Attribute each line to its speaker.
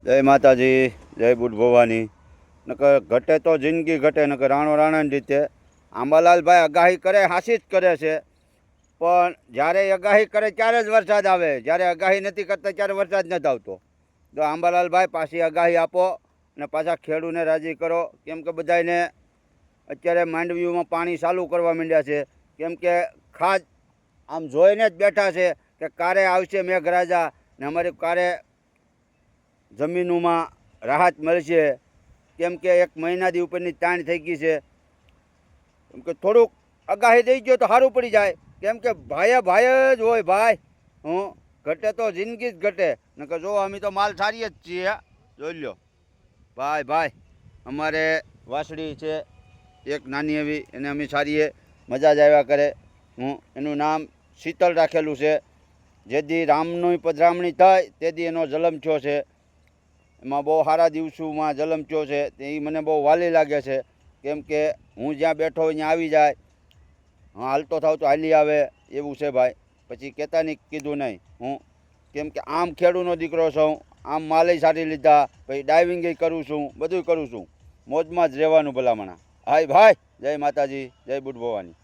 Speaker 1: જય માતાજી, જય બુટ ભવાની. નકર ઘટે તો જિંદગી ઘટે, નકર રાણો રાણાની રીતે આંબાલાલભાઈ આગાહી કરે, હાસી જ કરે છે. પણ જ્યારે આગાહી કરે ત્યારે જ વરસાદ આવે, જ્યારે આગાહી નથી કરતા ત્યારે વરસાદ નથી આવતો. તો આંબાલાલભાઈ પાછી આગાહી આપો અને પાછા ખેડૂને રાજી કરો. કેમ કે બધાને અત્યારે માંડવીઓમાં પાણી ચાલુ કરવા માંડ્યા છે. કેમ કે ખાદ આમ જોઈને જ બેઠા છે કે કારે આવશે મેઘરાજા ને અમારી કારે જમીનોમાં રાહત મળશે. કેમ કે એક મહિનાથી ઉપરની તાણ થઈ ગઈ છે. કેમ કે થોડુંક આગાહી દઈ ગયો તો સારું પડી જાય. કેમ કે ભાઈ જ હોય ભાઈ. ઘટે તો જિંદગી જ ઘટે. નકર જો અમે તો માલ સારીએ જ છીએ. જોઈ લો ભાઈ અમારે વાસળી છે એક નાની એવી, એને અમે સારીએ મજા જ આવ્યા કરે. એનું નામ શીતલ રાખેલું છે. જેથી રામની પધરામણી થાય તેથી એનો જન્મ થયો છે. એમાં બહુ સારા દિવસોમાં જન્મ થયો છે. એ મને બહુ વાલી લાગે છે. કેમ કે હું જ્યાં બેઠો હોય ત્યાં આવી જાય. હાલતો થાવ તો હાલી આવે એવું છે ભાઈ. પછી કહેતા નહીં કીધું નહીં. કેમ કે આમ ખેડૂનો દીકરો છું, આમ માલે સારી લીધા, પછી ડાઇવિંગ કરું છું, બધું કરું છું. મોજમાં જ રહેવાનું ભલામણા. હાય ભાઈ, જય માતાજી, જય બુટ ભવાની.